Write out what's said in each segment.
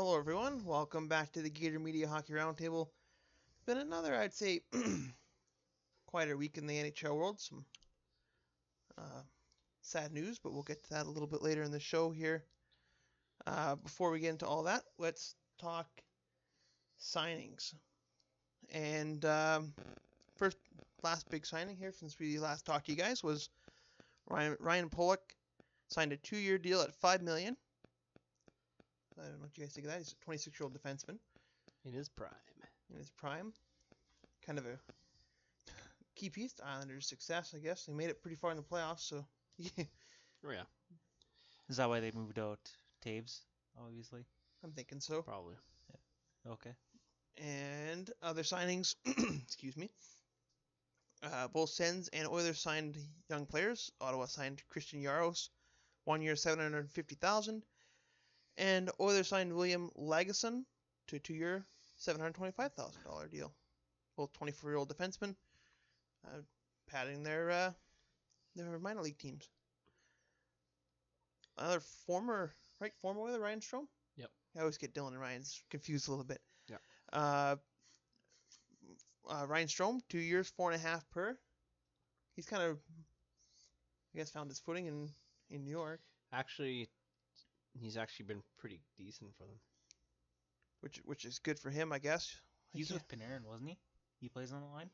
Hello, everyone. Welcome back to the Gator Media Hockey Roundtable. Been another, I'd say, quieter week in the NHL world. Some sad news, but we'll get to that a little bit later in the show here. Before we get into all that, let's talk signings. And last big signing here since we last talked to you guys was Ryan Pulock signed a 2-year deal at $5 million. I don't know what you guys think of that. He's a 26-year-old defenseman. In his prime. Kind of a key piece to Islanders' success, I guess. They made it pretty far in the playoffs, so yeah. Oh, yeah. Is that why they moved out Taves, obviously? I'm thinking so. Probably. Yeah. Okay. And other signings, excuse me. Both Sens and Oilers signed young players. Ottawa signed Christian Jaros, 1 year, $750,000. And Oilers signed William Lagesson to a 2-year, $725,000 deal. Both 24-year-old defensemen, padding their minor league teams. Another former Oiler, Ryan Strome? Yep. I always get Dylan and Ryan's confused a little bit. Yeah. Ryan Strome, 2 years, 4.5 per. He's kind of, I guess, found his footing in New York. Actually, he's actually been pretty decent for them. Which is good for him, I guess. He's with Panarin, wasn't he? He plays on the line?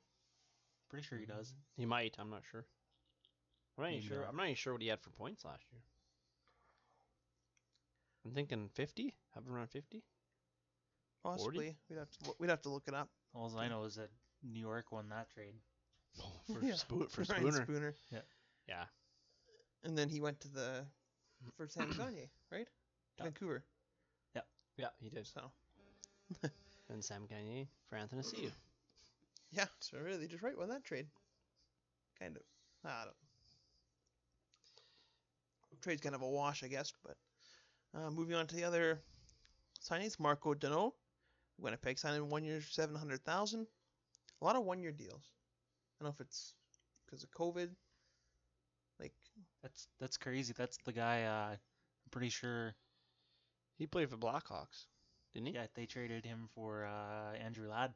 Pretty sure he does. He might. I'm not sure. I'm not even sure what he had for points last year. I'm thinking 50. Have around 50. Possibly. 40? We'd have to look it up. All I know is that New York won that trade. For Ryan Spooner. Spooner. Yeah. And then he went for San Gagne, right? Yeah. Vancouver. Yeah, he did. So. And Sam Gagné for Anthony Ciu. Yeah, so really just won that trade. Kind of. I don't know. Trade's kind of a wash, I guess, but moving on to the other signings, Marco Deneau, Winnipeg signed in 1 year, $700,000. A lot of 1-year deals. I don't know if it's because of COVID. That's crazy. That's the guy. I'm pretty sure. He played for Blackhawks, didn't he? Yeah, they traded him for Andrew Ladd.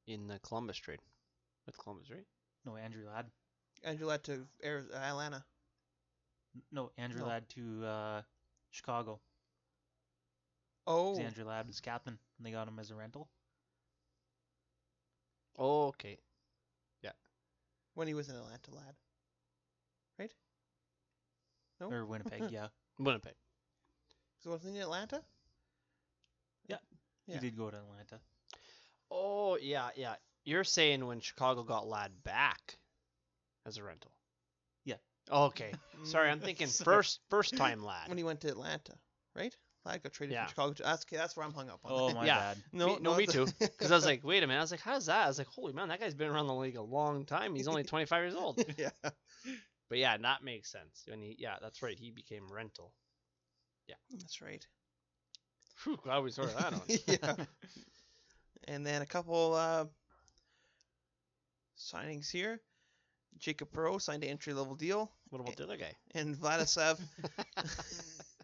In the Columbus trade. With Columbus, right? No, Andrew Ladd. Andrew Ladd to Atlanta. No, Andrew Ladd to Chicago. Oh. Andrew Ladd was captain, and they got him as a rental. Oh, okay. Yeah. When he was in Atlanta, Ladd. Right? No? Or Winnipeg, yeah. Winnipeg. So wasn't he in Atlanta? Yeah. He did go to Atlanta. Oh, yeah. You're saying when Chicago got Ladd back as a rental? Yeah. Okay. Sorry, I'm thinking first time Ladd. When he went to Atlanta, right? Ladd got traded from Yeah. Chicago. That's where I'm hung up on. Oh, my bad. Me too. Because I was like, wait a minute. I was like, how's that? I was like, holy man, that guy's been around the league a long time. He's only 25 years old. Yeah. But yeah, that makes sense. That's right. He became rental. Yeah. That's right. Whew, glad we sorted that out. Yeah. And then a couple signings here. Jacob Perreault signed an entry-level deal. What about the other guy? And Vladislav.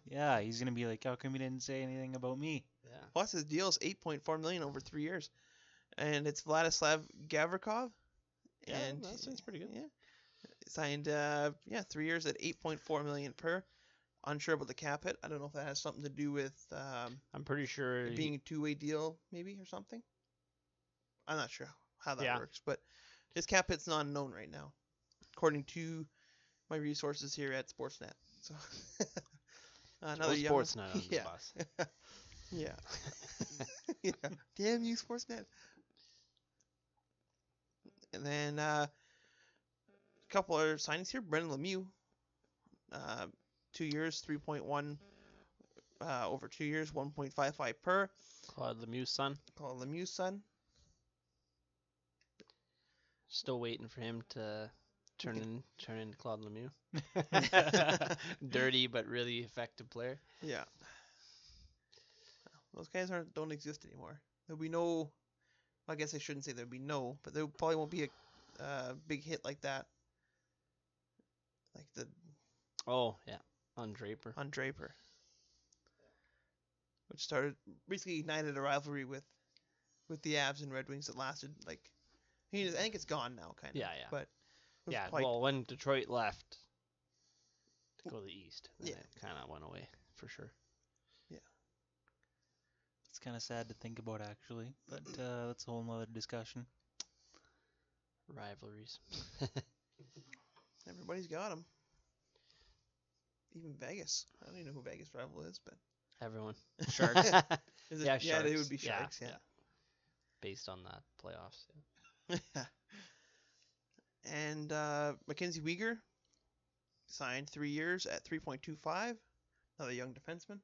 Yeah, he's going to be like, how come you didn't say anything about me? Yeah. Plus his deal is $8.4 million over 3 years. And it's Vladislav Gavrikov. Yeah, And that sounds pretty good. Yeah. Signed 3 years at $8.4 million per. Unsure about the cap hit. I don't know if that has something to do with I'm pretty sure it being a two-way deal, maybe, or something. I'm not sure how that works, but his cap hit's not known right now, according to my resources here at Sportsnet. So another young Sportsnet on the bus. Yeah. Yeah. Damn you, Sportsnet. And then a couple other signings here. Brendan Lemieux. 2 years, 3.1 over 2 years, 1.55 per. Claude Lemieux's son. Still waiting for him to turn into Claude Lemieux. Dirty but really effective player. Yeah. Those guys don't exist anymore. There'll be no. I guess I shouldn't say there'll be no, but there probably won't be a big hit like that. Like the. Oh yeah. On Draper. On Draper. which started basically ignited a rivalry with the Avs and Red Wings that lasted like. I think it's gone now, kind of. Yeah. But it was Yeah. quite. Well, when Detroit left to go to the East, then Yeah. it kind of went away for sure. It's kind of sad to think about, actually, but that's a whole nother discussion. Rivalries. Everybody's got them. Even Vegas. I don't even know who Vegas rival is, but Everyone. Sharks. is it, Yeah, yeah, they Sharks. would be Yeah, Sharks. Yeah. Based on that playoffs. Yeah. And Mackenzie Weegar signed 3 years at 3.25. Another young defenseman.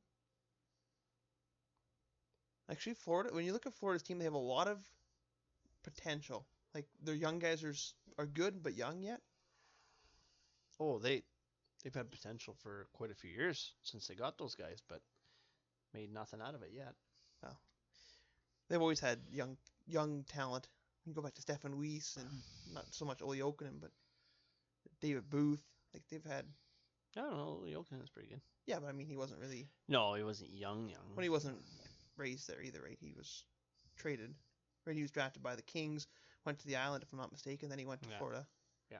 Actually, Florida. When you look at Florida's team, they have a lot of potential. Like their young guys are good but young yet. Oh, they've had potential for quite a few years since they got those guys, but made nothing out of it yet. They've always had young talent. You go back to Stefan Weiss and not so much Ole Jokinen, but David Booth. Like they've had. I don't know. Jokinen's pretty good. Yeah, but I mean he wasn't really. No, he wasn't young. When he wasn't raised there either, right? He was traded. Right, he was drafted by the Kings, went to the Island, if I'm not mistaken, then he went to Florida. Yeah.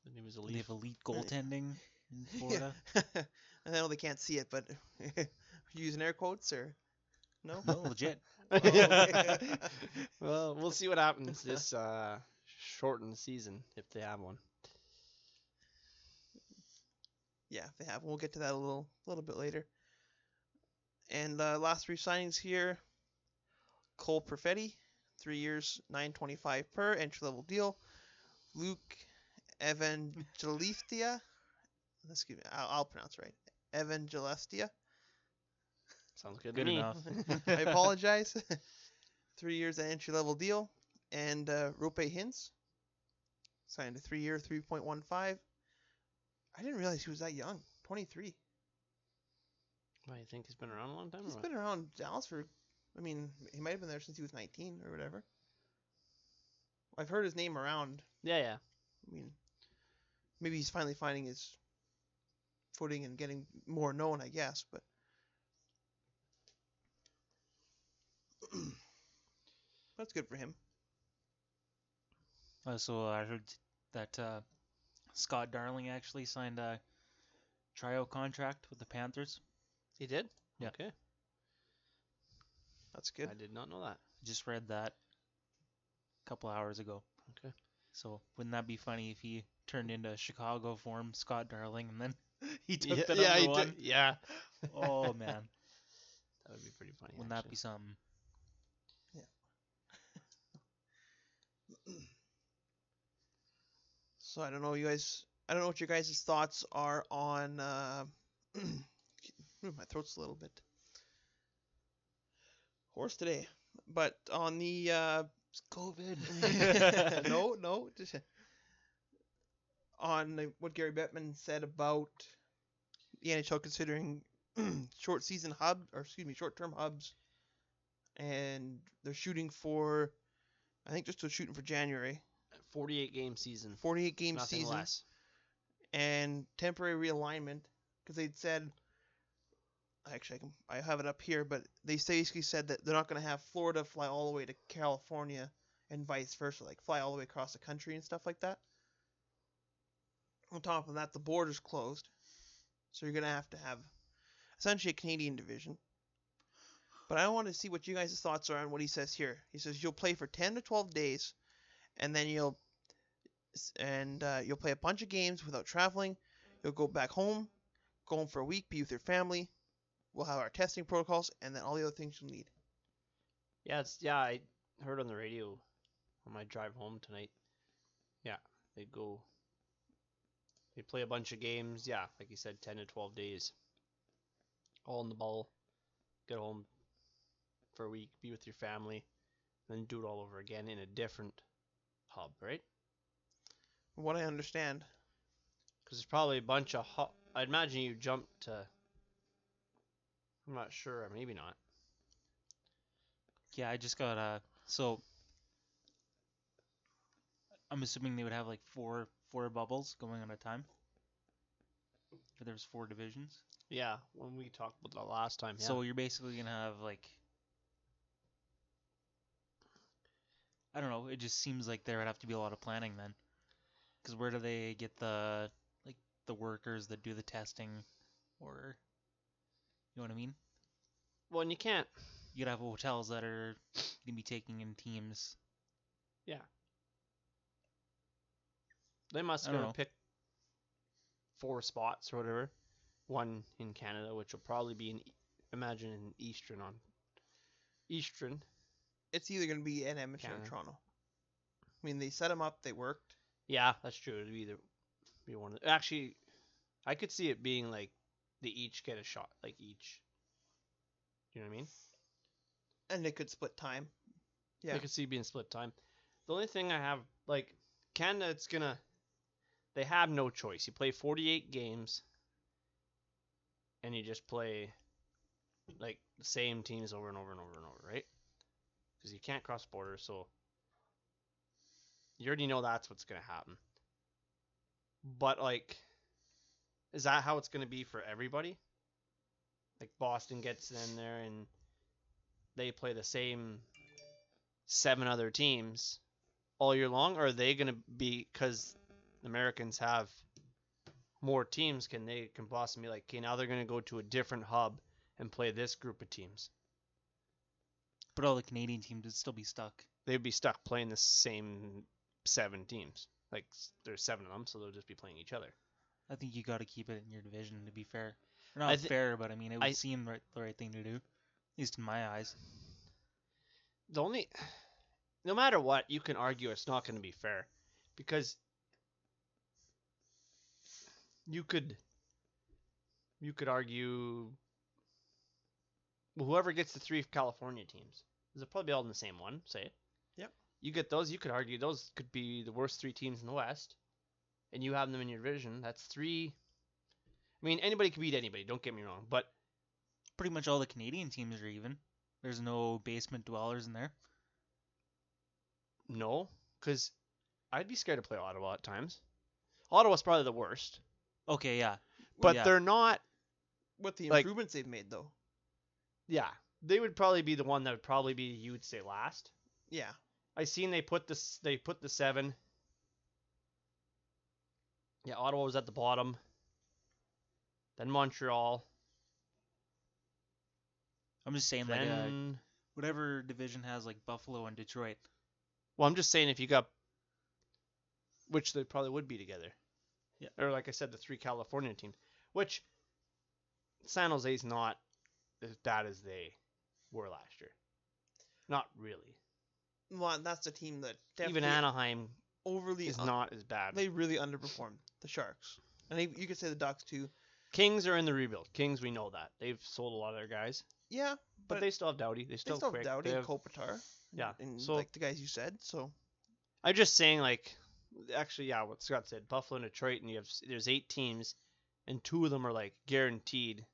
And he was They elite. have elite goaltending in Florida. And I know they can't see it, but using air quotes or no? No, legit. Oh, okay. Well, we'll see what happens this shortened season if they have one. Yeah, if they have. We'll get to that a little bit later. And last 3 signings here. Cole Perfetti, 3 years, $9.25 per entry-level deal. Luke Evangelistia. Excuse me, I'll pronounce it right. Evangelistia. Sounds good, Good to me. enough. I apologize. 3 years, an entry-level deal. And Rope Hintz signed a 3-year, 3.15. I didn't realize he was that young. 23. Why, you think he's been around a long time? He's or been around Dallas for, I mean, he might have been there since he was 19 or whatever. I've heard his name around. Yeah. I mean, maybe he's finally finding his footing and getting more known, I guess, but that's good for him. So I heard that Scott Darling actually signed a tryout contract with the Panthers. He did? Yeah. Okay. That's good. I did not know that. Just read that a couple hours ago. Okay. So wouldn't that be funny if he turned into Chicago form Scott Darling and then he took Yeah, the number he one? did. Yeah. Oh man, That would be pretty funny. wouldn't that be something? So I don't know, you guys. I don't know what your guys' thoughts are on. My throat's a little bit hoarse today, but on the COVID. no, just on what Gary Bettman said about the NHL considering short-term hubs, and they're shooting for, I think just shooting for January. 48 game season. 48 game Nothing season. less. And temporary realignment, because they'd said, actually I have it up here, but they basically said that they're not going to have Florida fly all the way to California and vice versa, like fly all the way across the country and stuff like that. On top of that, the border's closed, so you're going to have essentially a Canadian division. But I want to see what you guys' thoughts are on what he says here. He says you'll play for 10 to 12 days, and then you'll play a bunch of games without traveling. You'll go back home, go home for a week, be with your family. We'll have our testing protocols, and then all the other things you'll need. Yeah, I heard on the radio on my drive home tonight. Yeah, they play a bunch of games. Yeah, like you said, 10 to 12 days. All in the ball. Get home for a week, be with your family, then do it all over again in a different hub, right? From what I understand. Because there's probably a bunch of I'd imagine you jump to. I'm not sure, maybe not. Yeah, I just got so I'm assuming they would have like four bubbles going at a time. If there's 4 divisions. Yeah, when we talked about the last time. Yeah. So you're basically gonna have like, I don't know. It just seems like there would have to be a lot of planning then, because where do they get the workers that do the testing, or you know what I mean? Well, and you can't. You'd have hotels that are gonna be taking in teams. Yeah. They must I don't gonna know. pick 4 spots or whatever. One in Canada, which will probably be imagine in Eastern. It's either going to be in Edmonton Canada. or Toronto. I mean, they set them up. They worked. Yeah, that's true. It'd either be one. Actually, I could see it being like they each get a shot, like each. You know what I mean? And they could split time. Yeah. I could see it being split time. The only thing I have, like, Canada, it's gonna. They have no choice. You play 48 games, and you just play, like, the same teams over and over and over and over, right? Because you can't cross borders, so you already know that's what's gonna happen. But, like, is that how it's gonna be for everybody? Like, Boston gets in there and they play the same 7 other teams all year long? Or are they going to be, because Americans have more teams, can Boston be like, okay, now they're going to go to a different hub and play this group of teams? But all the Canadian teams would still be stuck. They'd be stuck playing the same 7 teams. Like, there's 7 of them, so they'll just be playing each other. I think you got to keep it in your division to be fair. Or not fair, but I mean, it would seem the right thing to do, at least in my eyes. No matter what, you can argue it's not going to be fair, because you could argue, well, whoever gets the 3 California teams, they'll probably be all in the same one, say. Yep. You get those, you could argue those could be the worst 3 teams in the West, and you have them in your division. That's 3. I mean, anybody can beat anybody, don't get me wrong, but pretty much all the Canadian teams are even. There's no basement dwellers in there. No, because I'd be scared to play Ottawa at times. Ottawa's probably the worst. Okay, yeah. But they're not. With the improvements they've made, though. Yeah. They would probably be the one that would probably be, you would say, last. Yeah. I seen they put the 7. Yeah, Ottawa was at the bottom. Then Montreal. I'm just saying, then, like, whatever division has, like, Buffalo and Detroit. Well, I'm just saying if you got, which they probably would be together. Yeah. Or like I said, the 3 California teams, which San Jose's not as bad as they were last year. Not really. Well, that's the team that definitely even Anaheim overly is not as bad. They really underperformed the Sharks, and you could say the Ducks too. Kings are in the rebuild. Kings, we know that they've sold a lot of their guys. Yeah, but they still have Doughty. They still have Doughty and Kopitar. Yeah, and so like the guys you said. So I'm just saying, like, actually, yeah, what Scott said, Buffalo and Detroit, and there's 8 teams, and 2 of them are like guaranteed.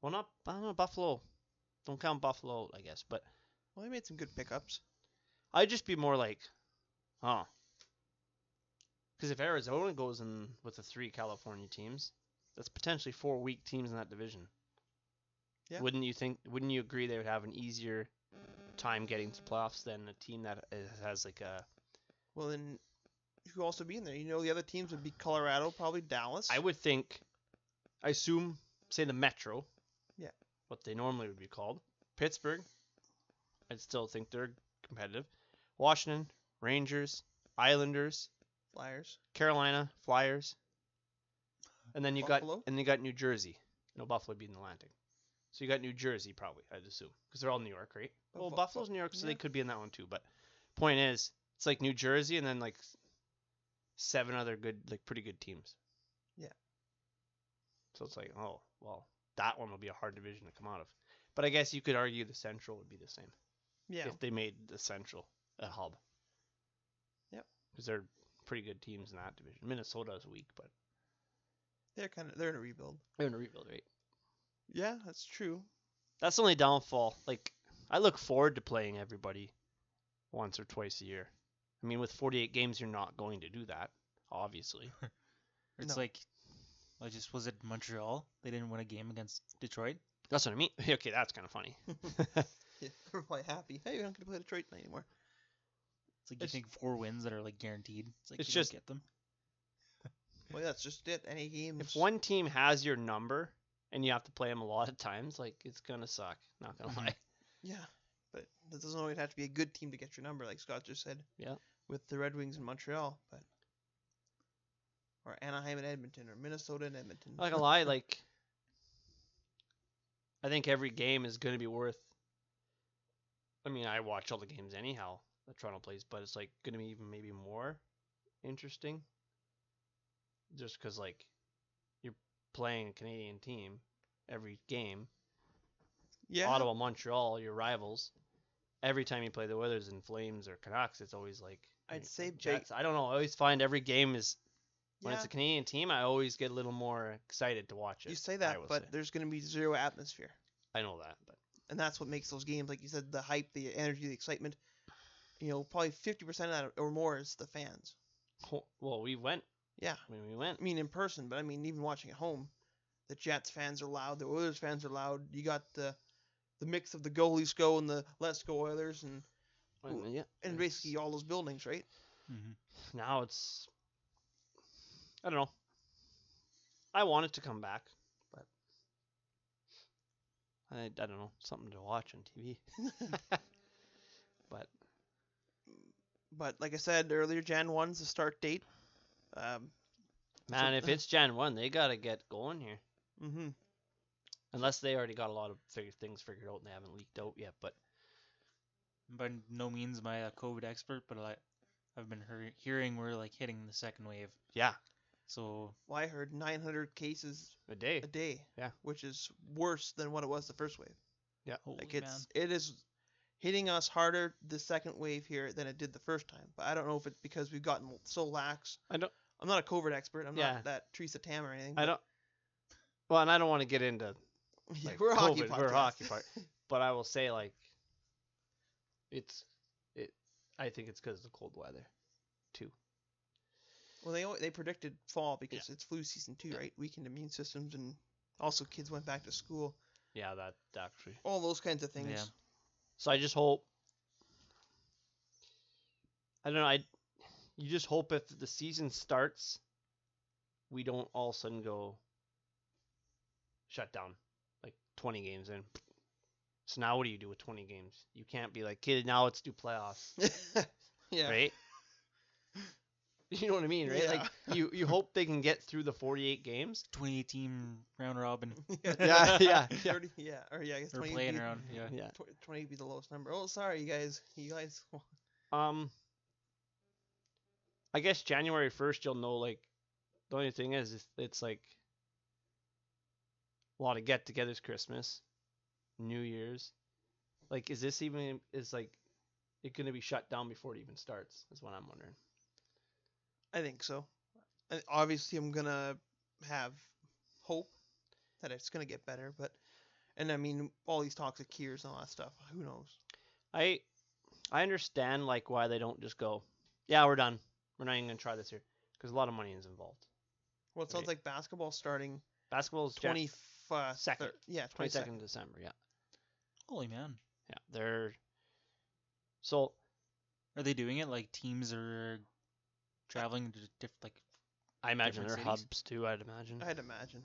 Well, I don't know, Buffalo. Don't count Buffalo, I guess, but they made some good pickups. I'd just be more like, because if Arizona goes in with the 3 California teams, that's potentially 4 weak teams in that division. Yeah. Wouldn't you agree they would have an easier time getting to playoffs than a team that has like a... Well, then who also be in there? You know, the other teams would be Colorado, probably Dallas. I assume, say the Metro. Yeah. What they normally would be called. Pittsburgh. I'd still think they're competitive. Washington, Rangers, Islanders, Flyers, Carolina, Flyers, and then you Buffalo? got New Jersey. No, Buffalo beat in the Atlantic. So you got New Jersey probably, I'd assume, because they're all New York, right? Well, Buffalo's New York, so they could be in that one too. But point is, it's like New Jersey and then like 7 other good, like pretty good teams. Yeah. So it's like, oh well, that one will be a hard division to come out of. But I guess you could argue the Central would be the same. Yeah. If they made the Central a hub. Yep. Because they're pretty good teams in that division. Minnesota is weak, but they're in a rebuild. They're in a rebuild, right? Yeah, that's true. That's the only downfall. Like, I look forward to playing everybody once or twice a year. I mean, with 48 games, you're not going to do that, obviously. It's like Was it Montreal? They didn't win a game against Detroit. That's what I mean. Okay, that's kind of funny. Yeah, we're probably happy. Hey, we're not gonna play Detroit anymore. It's like you think 4 wins that are like guaranteed. It's like it's you don't just- get them. Well, that's just it. Any games. If one team has your number and you have to play them a lot of times, like it's gonna suck. Not gonna Mhm. lie. Yeah, but it doesn't always have to be a good team to get your number, like Scott just said. Yeah. With the Red Wings in Montreal, but or Anaheim and Edmonton, or Minnesota and Edmonton. Not gonna lie, like I think every game is gonna be worth. I mean, I watch all the games anyhow that Toronto plays, but it's like gonna be even maybe more interesting. Just because like you're playing a Canadian team every game. Yeah. Ottawa, Montreal, your rivals. Every time you play the Oilers and Flames or Canucks, it's always like I'd say Jets. I don't know. I always find every game is when Yeah. it's a Canadian team, I always get a little more excited to watch it. You say I that, will but say. there's going to be zero atmosphere. I know that, but And that's what makes those games, like you said, the hype, the energy, the excitement. Probably 50% of that or more is the fans. well, we went. Yeah. I mean, we went. I mean, in person, but I mean, even watching at home, the Jets fans are loud, the Oilers fans are loud. You got the mix of the goalies go and the let's go Oilers, and Yeah. and basically all those buildings, right? Mm-hmm. Now it's. I don't know. I want it to come back, but I don't know, something to watch on TV. But But like I said earlier, Jan 1's the start date. man, if it's Jan 1, they gotta get going here. Mm-hmm. Unless they already got a lot of things figured out and they haven't leaked out yet. But By no means am I a COVID expert, but I've been hearing we're like hitting the second wave. yeah, So Well, I heard 900 cases a day. a day. Yeah. Which is worse than what it was the first wave. holy Like man. it is hitting us harder the second wave here than it did the first time. But I don't know if it's because we've gotten so lax. I don't. I'm not a COVID expert. I'm Yeah. not that Teresa Tam or anything. I but- don't. Well, and I don't want to get into Yeah, like we're a hockey COVID, podcast. we're a hockey part. But I will say like, I think it's because of the cold weather, too. Well, they predicted fall because it's flu season too, right? Weakened immune systems, and also kids went back to school. Yeah, that actually. All those kinds of things. Yeah. So I just hope. I don't know. You just hope if the season starts, we don't all of a sudden go shut down, like 20 games in. So now what do you do with 20 games? You can't be like, kid, now let's do playoffs, Yeah. right? You know what I mean, right? Yeah. Like you hope they can get through the 48 games. 2018 round robin. Yeah. 30, yeah. Or yeah, I guess Or 20 playing would be, around. Yeah. Yeah. 20 would be the lowest number. Oh, sorry, you guys. I guess January 1st you'll know, like, the only thing is it's like a lot of get-togethers, Christmas, New Year's. Like, is this even like it gonna be shut down before it even starts? Is what I'm wondering. I think so. Obviously, I'm gonna have hope that it's gonna get better, and I mean, all these toxic cures and all that stuff. Who knows? I understand like why they don't just go, yeah, we're done. We're not even gonna try this here because a lot of money is involved. Well, it sounds Right. like basketball starting Basketball's 22nd. Yeah, 22nd December. Yeah, Holy man. yeah. They're so Are they doing it like teams are traveling to like I imagine Different they're cities? hubs too. I'd imagine. I'd imagine.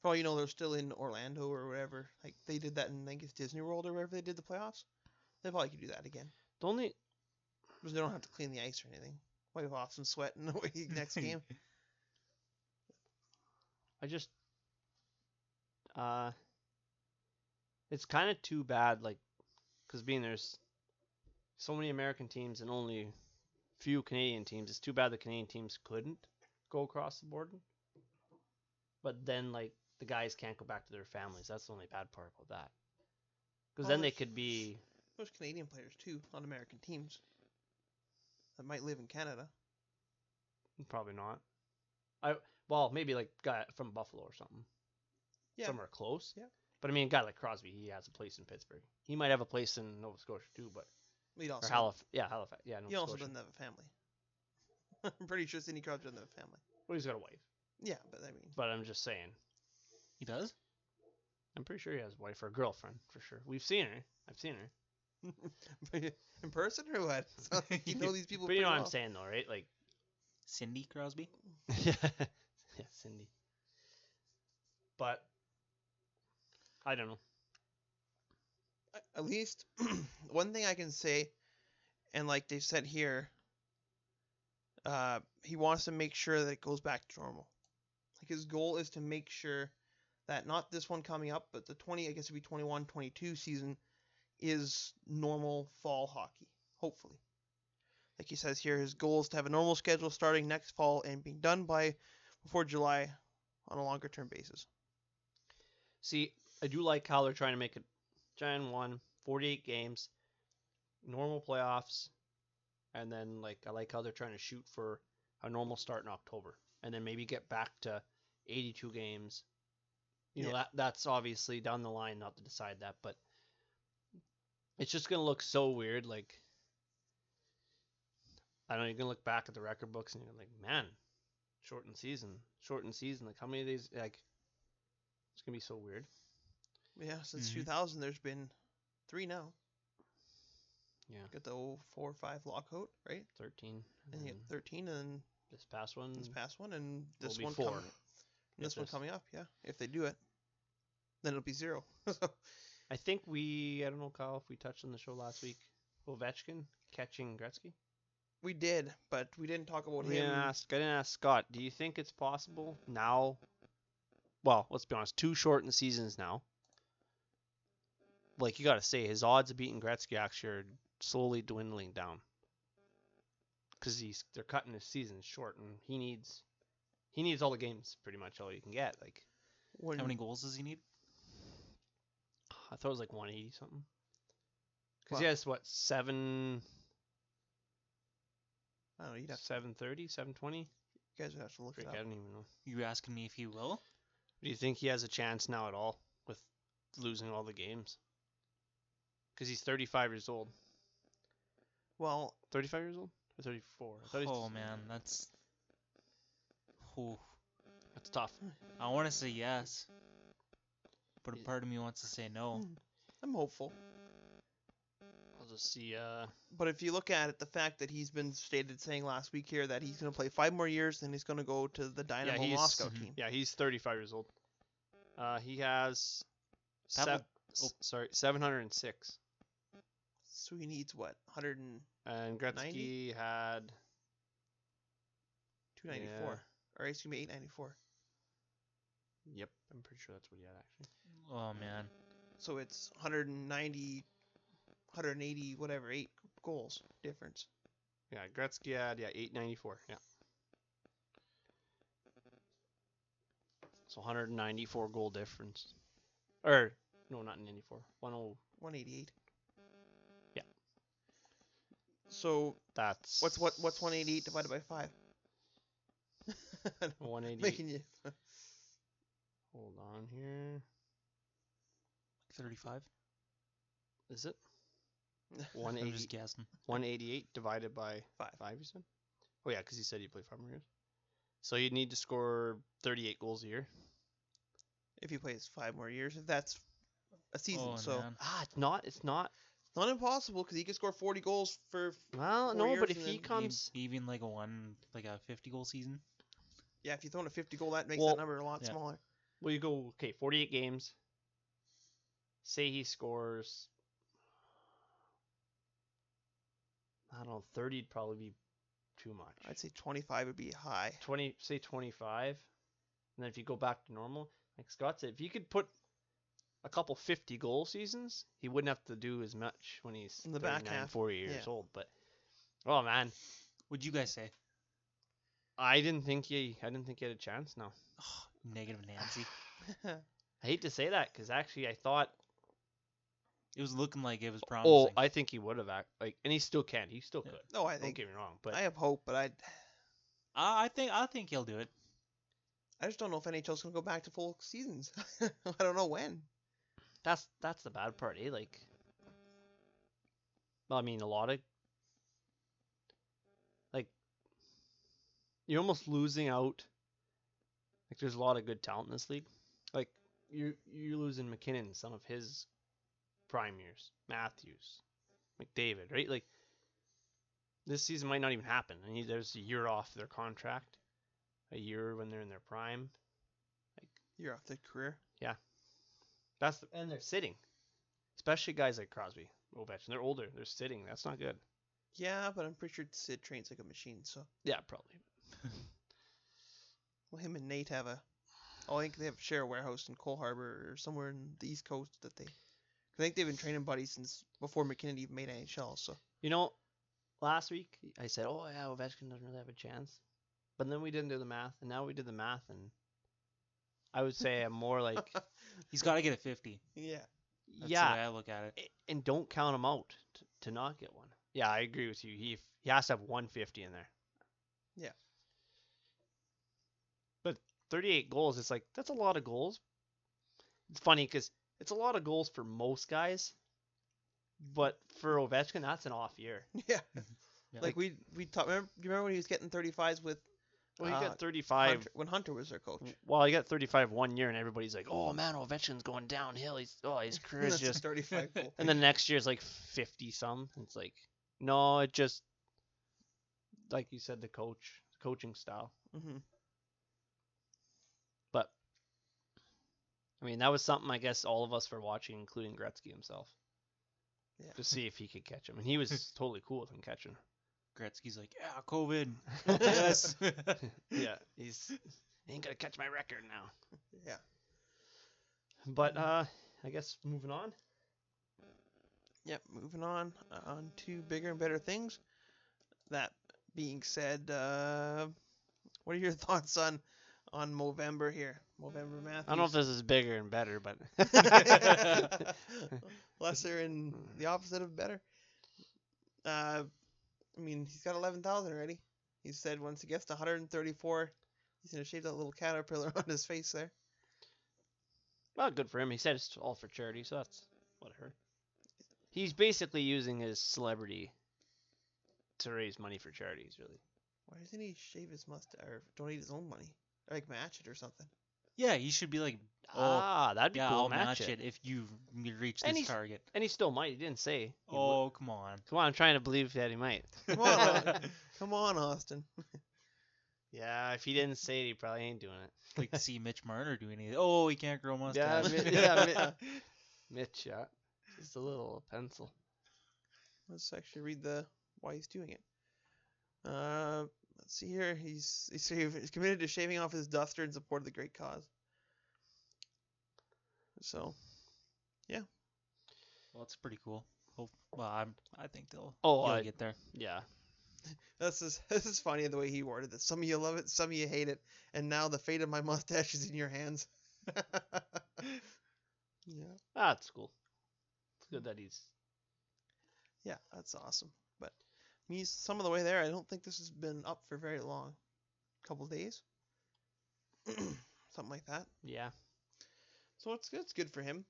For all you know, they're still in Orlando or wherever. Like they did that in, I think it's Disney World or wherever they did the playoffs. They probably could do that again. The only Because they don't have to clean the ice or anything. Wipe off some sweat in the next game. I just it's kind of too bad, like, because being there's so many American teams and only few Canadian teams, it's too bad the Canadian teams couldn't go across the border. But then, like, the guys can't go back to their families. That's the only bad part about that. Because Well, then they there's- could be. There's Canadian players too, not American teams. That might live in Canada. Probably not. Maybe like guy from Buffalo or something. Yeah. Somewhere close. Yeah. But I mean, a guy like Crosby, he has a place in Pittsburgh. He might have a place in Nova Scotia too, but He'd or also, Halifax. Yeah, Halifax. Yeah, Nova he also Scotia. doesn't have a family. I'm pretty sure Sidney Crosby doesn't have a family. Well, he's got a wife. Yeah, but I mean, But I'm just saying. He does? I'm pretty sure he has a wife or a girlfriend for sure. We've seen her. I've seen her. in person or what? So, you know these people But you pretty know what well. I'm saying though, right? Like, Cindy Crosby? yeah, Cindy. But I don't know. At least one thing I can say, and like they said here, he wants to make sure that it goes back to normal. Like his goal is to make sure that not this one coming up, but the 20, I guess it'd be 21-22 season is normal fall hockey. Hopefully. Like he says here, his goal is to have a normal schedule starting next fall and being done by before July on a longer term basis. See, I do like how they're trying to make it Jan 1, 48 games, normal playoffs, and then like I like how they're trying to shoot for a normal start in October, and then maybe get back to 82 games. You know, that's obviously down the line, not to decide that, but it's just gonna look so weird. Like, I don't know, you're gonna look back at the record books and you're like, man, shortened season. Like, how many of these? Like, it's gonna be so weird. Yeah, since 2000, there's been 3 now. Yeah. Got the 04-05 lockout, right? 13. And you get 13, and then this past one, and this will one be 4. coming. And this one coming up, yeah. If they do it, then it'll be 0. I think I don't know, Kyle, if we touched on the show last week, Ovechkin catching Gretzky. We did, but we didn't talk about him. I didn't ask Scott, do you think it's possible now? Well, let's be honest, 2 shortened seasons now. Like, you got to say, his odds of beating Gretzky actually are slowly dwindling down. Because they're cutting his season short, and he needs all the games, pretty much all he can get. Like, how many goals does he need? I thought it was like 180 something. Because he has, what, 7... I don't know, you'd have 730, 720? You guys would have to look it up. I don't even know. You asking me if he will? Do you think he has a chance now at all with losing all the games? Because he's 35 years old. Well, 35 years old? Or 34? Oh, man, that's... Ooh. That's tough. I want to say yes, but a part of me wants to say no. I'm hopeful. I'll just see. But if you look at it, the fact that he's been saying last week here that he's going to play 5 more years, then he's going to go to the Dynamo Moscow team. Yeah, he's 35 years old. He has 706. So he needs what? 100 and Gretzky had 294. Yeah. Or excuse me, 894. Yep, I'm pretty sure that's what he had actually. Oh, man. So it's 190, 180, whatever, 8 goals difference. Yeah, Gretzky had 894. Yeah. So 194 goal difference. Or no, not 94. 188. Yeah. So that's what's 188 divided by 5? 188. Making you Hold on here. 35? Is it? 180. I'm just guessing. 188 divided by 5, you said? Oh, yeah, because he said he played 5 more years. So you'd need to score 38 goals a year. If he plays 5 more years, if that's a season. Oh, so man. It's not impossible because he could score 40 goals for. Well, 4 no, years but if and he then comes, Even like a 50 goal season. Yeah, if you throw in a 50 goal, that makes that number a lot smaller. Well, you go 48 games. Say he scores, I don't know, 30'd probably be too much. I'd say 25 would be high. 25, and then if you go back to normal, like Scott said, if you could put a couple 50 goal seasons, he wouldn't have to do as much when he's in the back half, 40 years old. But oh man, What'd you guys say? I didn't think he had a chance. No. Oh, negative Nancy. I hate to say that because actually I thought. It was looking like it was promising. Oh, I think he would have and he still can. He still could. No, I Don't think get me wrong, but I have hope, but I think he'll do it. I just don't know if NHL's gonna go back to full seasons. I don't know when. that's the bad part, eh? Like, well, I mean, a lot of like you're almost losing out Like, there's a lot of good talent in this league. Like, you're losing McKinnon, some of his prime years, Matthews, McDavid, right? Like, this season might not even happen. And there's a year off their contract, a year when they're in their prime. Like, You're off their career. yeah, and they're sitting, especially guys like Crosby, Ovechkin. They're older. They're sitting. That's not good. Yeah, but I'm pretty sure Sid trains like a machine. So Yeah, probably. well, him and Nate have I think they have share a warehouse in Cole Harbor or somewhere in the East Coast I think they've been training buddies since before McKinnon even made NHL. So Last week I said, oh yeah, Ovechkin doesn't really have a chance, but then we didn't do the math, and now we did the math, and I would say I'm more like He's got to get a 50. yeah, That's the way I look at it. And don't count him out to not get one. Yeah, I agree with you. He has to have 150 in there. Yeah. But 38 goals, it's like, that's a lot of goals. It's funny because it's a lot of goals for most guys, but for Ovechkin, that's an off year. yeah. Yeah. Like we talked. Do you remember when he was getting 35s with? Well, he got 35. When Hunter was their coach. Well, he got 35 one year, and everybody's like, "Oh man, Ovechkin's going downhill. His career is That's just." 35 goal. And then next year is like 50 some. It's like, no, it just, like you said, the coaching style. Mm-hmm. But I mean, that was something I guess all of us were watching, including Gretzky himself, Yeah. to see if he could catch him, and he was totally cool with him catching. Gretzky's like, yeah, COVID. Yes. Yeah, he ain't gonna catch my record now. Yeah. But I guess moving on. Yep. Moving on to bigger and better things. That being said, what are your thoughts on Movember here? Movember Matthews. I don't know if this is bigger and better, but lesser and the opposite of better. I mean, he's got 11,000 already. He said once he gets to 134, he's gonna shave that little caterpillar on his face there. well, good for him. He said it's all for charity, so that's what I heard. He's basically using his celebrity to raise money for charities, really. Why doesn't he shave his mustache or donate his own money? Or like match it or something? Yeah, he should be like, That'd be yeah, cool. I'll match match it. it if you reach And this target. And he still might. He didn't say. He would. Oh, come on. Come on, I'm trying to believe that he might. Come on, come on, Austin. Yeah, if he didn't say it, he probably ain't doing it. Like to see Mitch Marner do anything. Oh, he can't grow a Yeah, mustache. Mitch, yeah. Just a little pencil. Let's actually read why he's doing it. Let's see here. He's committed to shaving off his duster in support of the great cause. So, yeah. Well, it's pretty cool. Well, I think he'll get there. Yeah. This is funny the way he worded this. Some of you love it, some of you hate it, and now the fate of my mustache is in your hands. Yeah. That's cool. It's good that he's. Yeah, that's awesome. But he's some of the way there. I don't think this has been up for very long. Couple days. Something like that. Yeah. So it's good for him.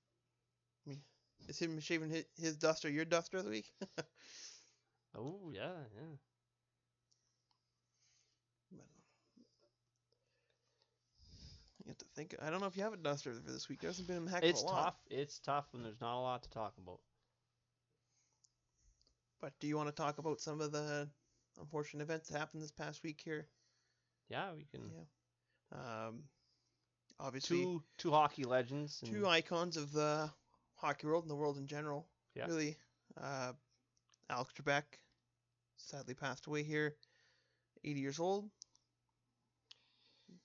I mean, is him shaving his duster your duster of the week? Oh, yeah, yeah. But you have to think. I don't know if you have a duster for this week. There hasn't been a heck of It's a lot. tough. It's tough when there's not a lot to talk about. But do you want to talk about some of the unfortunate events that happened this past week here? Yeah, we can. Yeah. Obviously, Two hockey legends. And two icons of the hockey world and the world in general. Yeah. Really, Alex Trebek sadly passed away here, 80 years old.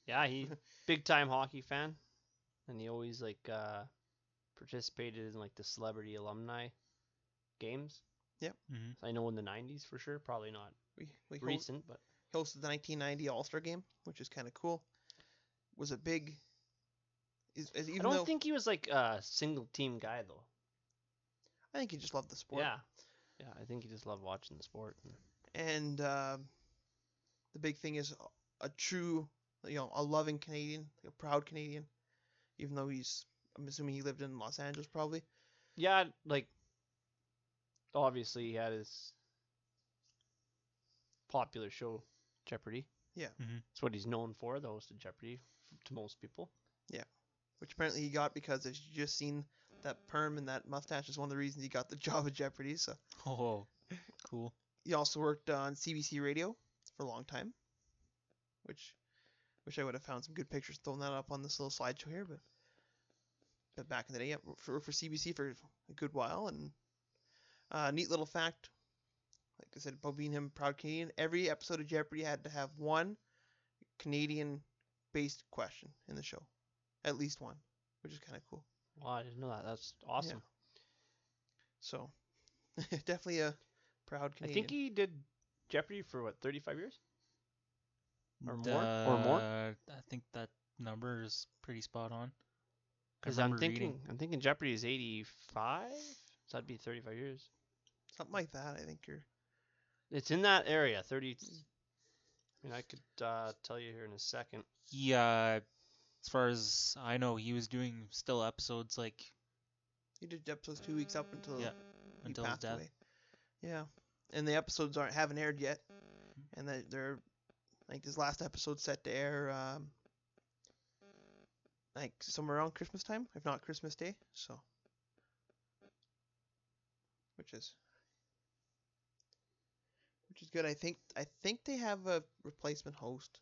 Yeah, he big time hockey fan, and he always participated in like the celebrity alumni games. Mm-hmm. I know in the 90s for sure, probably not We recent, but hosted the 1990 All-Star game, which is kind of cool. Was a big. I don't think he was like a single team guy though. I think he just loved the sport. Yeah, I think he just loved watching the sport. And the big thing is a true, a loving Canadian, a proud Canadian, even though I'm assuming he lived in Los Angeles probably. Yeah, like obviously he had his popular show Jeopardy. Yeah. Mm-hmm. That's what he's known for, the host of Jeopardy. to most people. which apparently he got because, as you just seen, that perm and that mustache is one of the reasons he got the job at Jeopardy. So Oh, cool. he also worked on CBC Radio for a long time, which wish I would have found some good pictures, throwing that up on this little slideshow here. But back in the day, yeah, for CBC for a good while. And neat little fact, like I said, about being him proud Canadian, every episode of Jeopardy had to have one Canadian-based question in the show, at least one, which is kind of cool. Wow, I didn't know that. That's awesome. So definitely a proud I Canadian. think he did Jeopardy for what, 35 years? Or more? I think that number is pretty spot on. I Because I'm remember reading. thinking Jeopardy is 85, so that'd be 35 years. Something like that. I think you're. It's in that area, 30. I mean, I could tell you here in a second. Yeah, as far as I know, he was doing still episodes like He did episodes 2 weeks up until Yeah, he until his passed death. away. Yeah, and the episodes haven't aired yet, and they're like this last episode set to air like somewhere around Christmas time, if not Christmas Day. So, which is good. I think they have a replacement host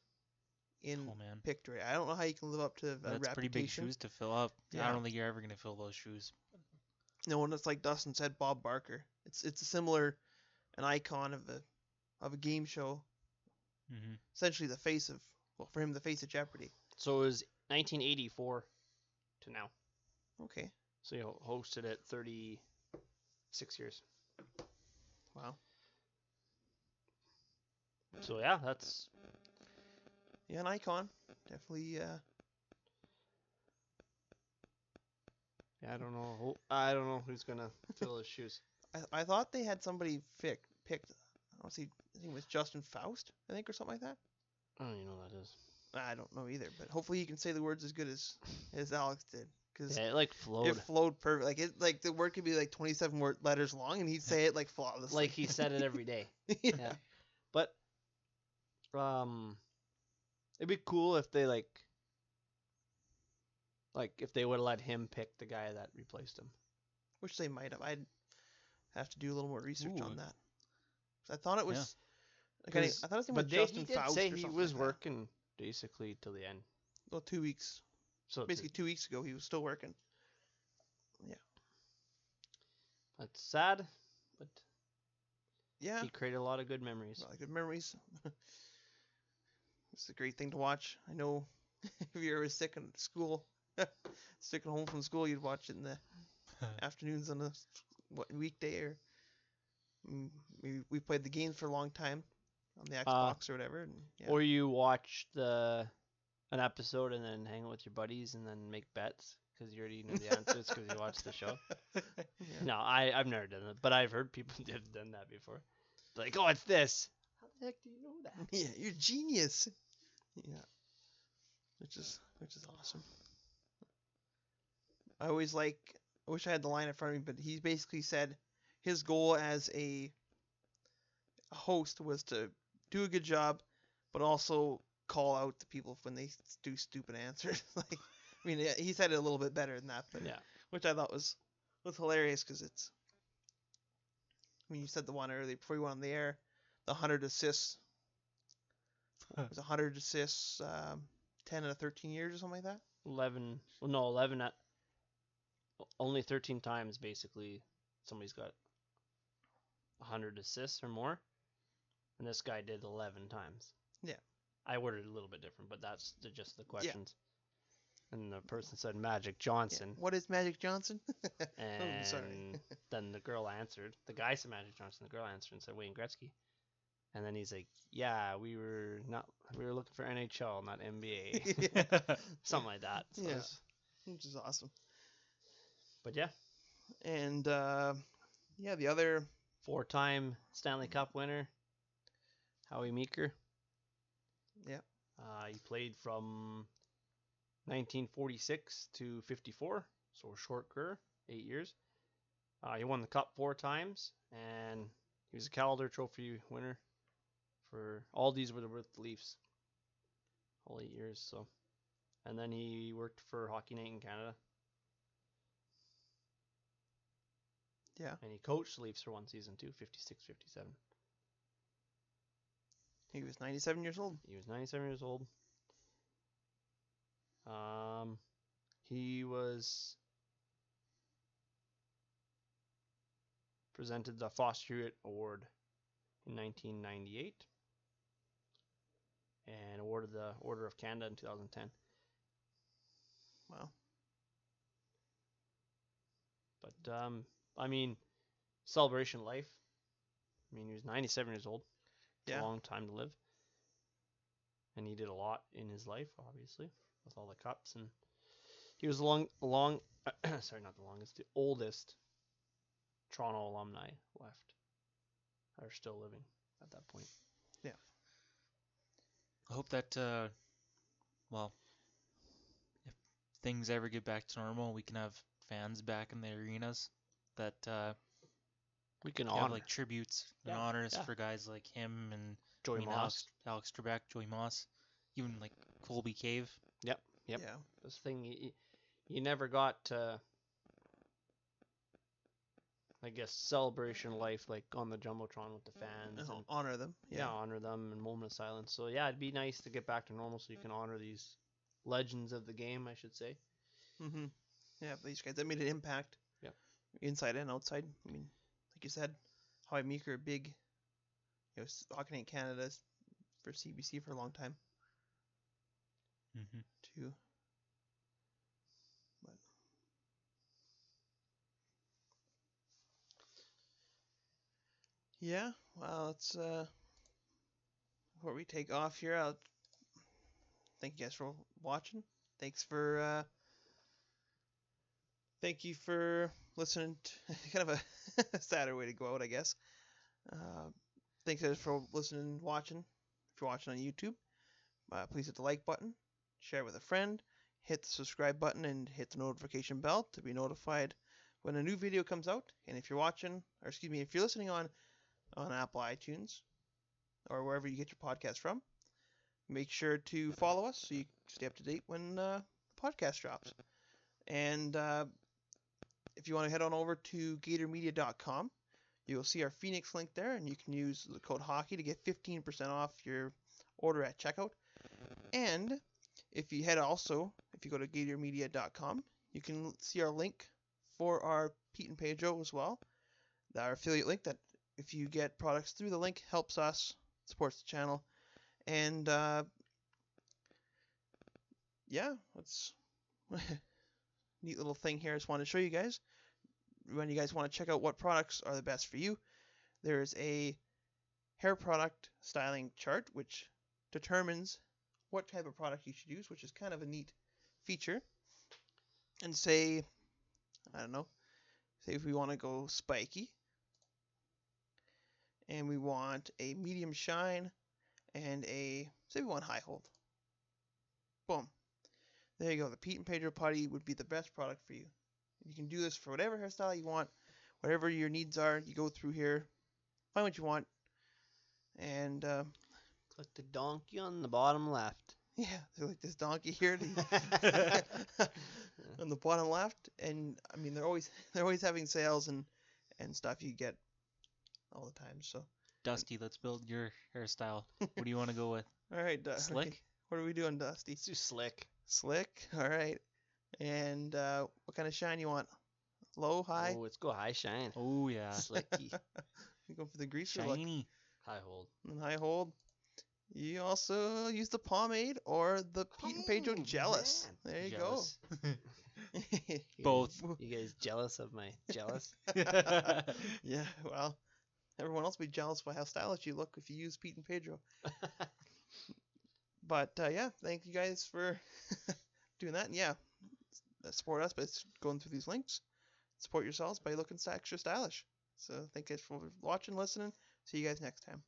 in Oh man, Picture. I don't know how you can live up to a that's pretty big reputation. shoes to fill up. Yeah. I don't think you're ever gonna fill those shoes. No, and it's like Dustin said, Bob Barker. It's a similar, an icon of a game show. Mm-hmm. Essentially the face of, well, for him, the face of Jeopardy. So it was 1984 to now. Okay. So you hosted it 36 years. Wow. So yeah, that's Yeah, an icon. Definitely. I don't know. I don't know who's gonna fill his shoes. I thought they had somebody picked. I think it was Justin Faust, I think, or something like that. I don't even know what that is. I don't know either, but hopefully he can say the words as good as Alex did, because Yeah, it like flowed. it flowed perfect. Like the word could be like 27 letters long, and he'd say it like flawlessly. Like he said it every day. Yeah. Yeah. But it'd be cool if they like if they would have let him pick the guy that replaced him. Which they might have. I'd have to do a little more research Ooh. on that. 'Cause I thought it was. Yeah. Okay, I thought his name was But Justin he did Faust say or he something was like that. working basically till the end. Well, 2 weeks. So Basically, 2 weeks ago, he was still working. that's sad, but Yeah. he created a lot of good memories. A lot of good memories. It's a great thing to watch. I know if you're ever sick in school, sick at home from school, you'd watch it in the afternoons on a weekday, or we played the games for a long time on the Xbox or whatever. And, yeah. Or you watch an episode and then hang out with your buddies and then make bets because you already know the answers because you watched the show. Yeah. No, I've never done that, but I've heard people have done that before. Like, oh, it's this. How the heck do you know that? Yeah, you're a genius. Yeah, which is awesome. I wish I had the line in front of me, but he basically said his goal as a host was to do a good job, but also call out the people when they do stupid answers. Like, I mean, he said it a little bit better than that, but Yeah. which I thought was hilarious because it's. I mean, you said the one earlier before you went on the air, the 100 assists. It was 100 assists, 10 out of 13 years or something like that. 11. Well, no, 11 at only 13 times basically. Somebody's got 100 assists or more, and this guy did 11 times. Yeah. I worded it a little bit different, but that's just the questions. And the person said Magic Johnson. Yeah. What is Magic Johnson? And sorry. then the girl answered. The guy said Magic Johnson. The girl answered and said Wayne Gretzky. And then he's like, "Yeah, we were looking for NHL, not NBA." Yeah. Something like that. So Yeah. Which is awesome. But yeah, And the other 4-time Stanley Cup winner, Howie Meeker. Yeah. He played from 1946 to 54, so a short career, 8 years. He won the Cup 4 times, and he was a Calder Trophy winner for all these were with the Leafs, all 8 years. So And then he worked for Hockey Night in Canada. Yeah. And he coached the Leafs for one season too, 56, 57. He was 97 years old. He was 97 years old. He was presented the Foster Hewitt Award in 1998 and awarded the Order of Canada in 2010. Wow. But I mean, celebration life. I mean, he was 97 years old. It's Yeah. a long time to live. And he did a lot in his life, obviously, with all the cups. And he was sorry, not the longest, the oldest Toronto alumni left that are still living at that point. Yeah. I hope that, well, if things ever get back to normal, we can have fans back in the arenas that We can have honor like tributes and Yeah, honors yeah. for guys like him and Joey I mean, Moss. Alex Trebek, Joey Moss, even like Colby Cave. Yep. Yeah. This thing, you never got I guess, celebration life like on the Jumbotron with the fans. And And, honor them. yeah, honor them in moment of silence. So, yeah, it'd be nice to get back to normal so you can honor these legends of the game, I should say. Mm-hmm. Yeah, these guys that made an impact. Yep. Inside and outside. I mean, like you said, Howie Meeker, big, Hockey Night Canada for CBC for a long time Mm-hmm. too. But yeah, well, it's before we take off here, I'll thank you guys for watching. Thank you for listening. Kind of a sadder way to go out, I guess. Thanks guys for listening, watching. If you're watching on YouTube, please hit the like button, share it with a friend, hit the subscribe button, and hit the notification bell to be notified when a new video comes out. And if you're if you're listening on Apple iTunes or wherever you get your podcast from, make sure to follow us so you stay up to date when the podcast drops. And if you want to head on over to gatormedia.com, you'll see our Phoenix link there, and you can use the code HOCKEY to get 15% off your order at checkout. And if you go to gatormedia.com, you can see our link for our Pete and Pedro as well. Our affiliate link that if you get products through the link helps us, supports the channel. And yeah, it's neat little thing here. I just wanted to show you guys. When you guys want to check out what products are the best for you, there's a hair product styling chart which determines what type of product you should use, which is kind of a neat feature. And say if we want to go spiky and we want a medium shine and say we want high hold. Boom. There you go. The Pete and Pedro putty would be the best product for you. You can do this for whatever hairstyle you want, whatever your needs are. You go through here, find what you want, and Click the donkey on the bottom left. yeah, so like this donkey here on the bottom left. And I mean, they're always having sales and stuff you get all the time. So Dusty, let's build your hairstyle. What do you want to go with? all right, Slick? What are we doing, Dusty? It's too slick. Slick. All right. And what kind of shine you want? Low, high? Oh, let's go high shine. Oh, yeah. Slicky. You go for the greaser look. Shiny. High hold. And high hold. You also use the pomade or the Pete and Pedro Oh, Jealous. man. There you Jealous. go. You Both. guys- You guys jealous of my jealous? Yeah, well, everyone else will be jealous by how stylish you look if you use Pete and Pedro. But yeah, thank you guys for doing that. And yeah, support us by going through these links. Support yourselves by looking extra stylish. So thank you guys for watching, listening. See you guys next time.